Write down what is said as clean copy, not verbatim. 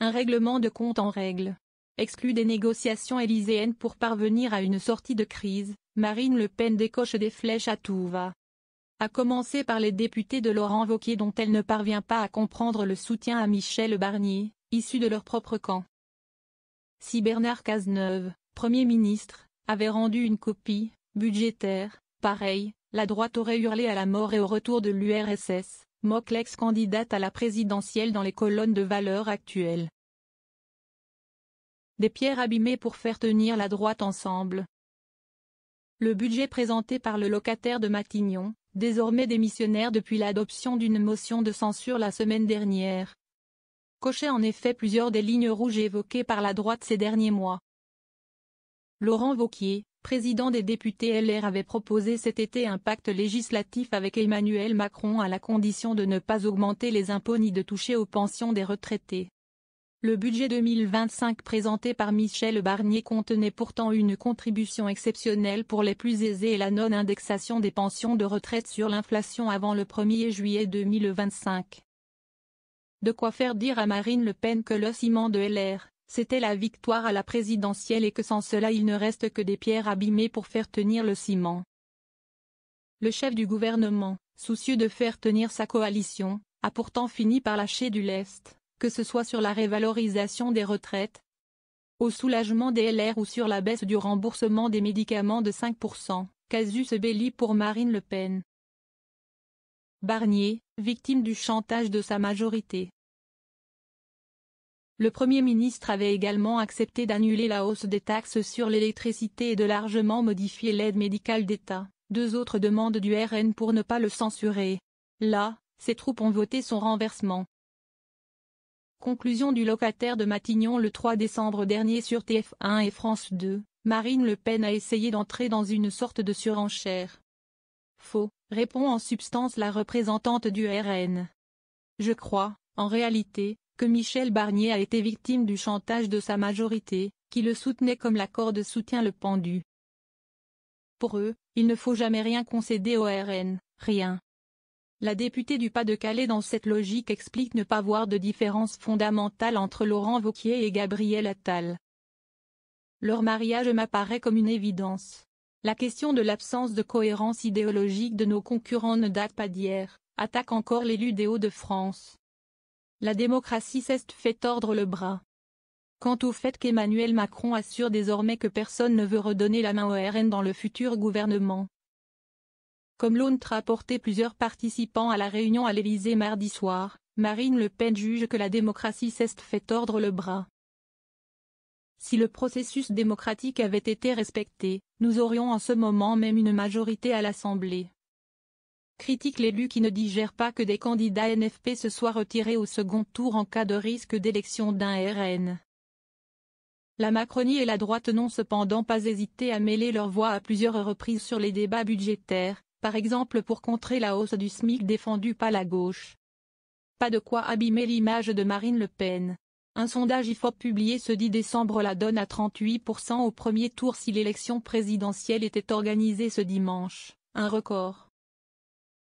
Un règlement de compte en règle. Exclu des négociations élyséennes pour parvenir à une sortie de crise, Marine Le Pen décoche des flèches à tout va. À commencer par les députés de Laurent Wauquiez dont elle ne parvient pas à comprendre le soutien à Michel Barnier, issu de leur propre camp. Si Bernard Cazeneuve, Premier ministre, avait rendu une copie budgétaire pareille, la droite aurait hurlé à la mort et au retour de l'URSS, moque l'ex-candidate à la présidentielle dans les colonnes de Valeurs actuelles. Des pierres abîmées pour faire tenir la droite ensemble. Le budget présenté par le locataire de Matignon, désormais démissionnaire depuis l'adoption d'une motion de censure la semaine dernière, cochait en effet plusieurs des lignes rouges évoquées par la droite ces derniers mois. Laurent Wauquiez, président des députés LR, avait proposé cet été un pacte législatif avec Emmanuel Macron à la condition de ne pas augmenter les impôts ni de toucher aux pensions des retraités. Le budget 2025 présenté par Michel Barnier contenait pourtant une contribution exceptionnelle pour les plus aisés et la non-indexation des pensions de retraite sur l'inflation avant le 1er juillet 2025. De quoi faire dire à Marine Le Pen que le ciment de LR, c'était la victoire à la présidentielle et que sans cela il ne reste que des pierres abîmées pour faire tenir le ciment. Le chef du gouvernement, soucieux de faire tenir sa coalition, a pourtant fini par lâcher du lest, que ce soit sur la révalorisation des retraites, au soulagement des LR ou sur la baisse du remboursement des médicaments de 5%, casus belli pour Marine Le Pen. Barnier, victime du chantage de sa majorité. Le Premier ministre avait également accepté d'annuler la hausse des taxes sur l'électricité et de largement modifier l'aide médicale d'État, deux autres demandes du RN pour ne pas le censurer. Là, ses troupes ont voté son renversement. Conclusion du locataire de Matignon le 3 décembre dernier sur TF1 et France 2, Marine Le Pen a essayé d'entrer dans une sorte de surenchère. Faux, répond en substance la représentante du RN. Je crois, en réalité, que Michel Barnier a été victime du chantage de sa majorité, qui le soutenait comme la corde soutient le pendu. Pour eux, il ne faut jamais rien concéder au RN, rien. La députée du Pas-de-Calais dans cette logique explique ne pas voir de différence fondamentale entre Laurent Wauquiez et Gabriel Attal. Leur mariage m'apparaît comme une évidence. La question de l'absence de cohérence idéologique de nos concurrents ne date pas d'hier, attaque encore l'élu des Hauts-de-France. La démocratie s'est fait tordre le bras. Quant au fait qu'Emmanuel Macron assure désormais que personne ne veut redonner la main au RN dans le futur gouvernement. Comme l'ont rapporté plusieurs participants à la réunion à l'Élysée mardi soir, Marine Le Pen juge que la démocratie s'est fait tordre le bras. Si le processus démocratique avait été respecté, nous aurions en ce moment même une majorité à l'Assemblée. Critique l'élu qui ne digère pas que des candidats NFP se soient retirés au second tour en cas de risque d'élection d'un RN. La Macronie et la droite n'ont cependant pas hésité à mêler leur voix à plusieurs reprises sur les débats budgétaires, par exemple pour contrer la hausse du SMIC défendue par la gauche. Pas de quoi abîmer l'image de Marine Le Pen. Un sondage IFOP publié ce 10 décembre la donne à 38% au premier tour si l'élection présidentielle était organisée ce dimanche, un record.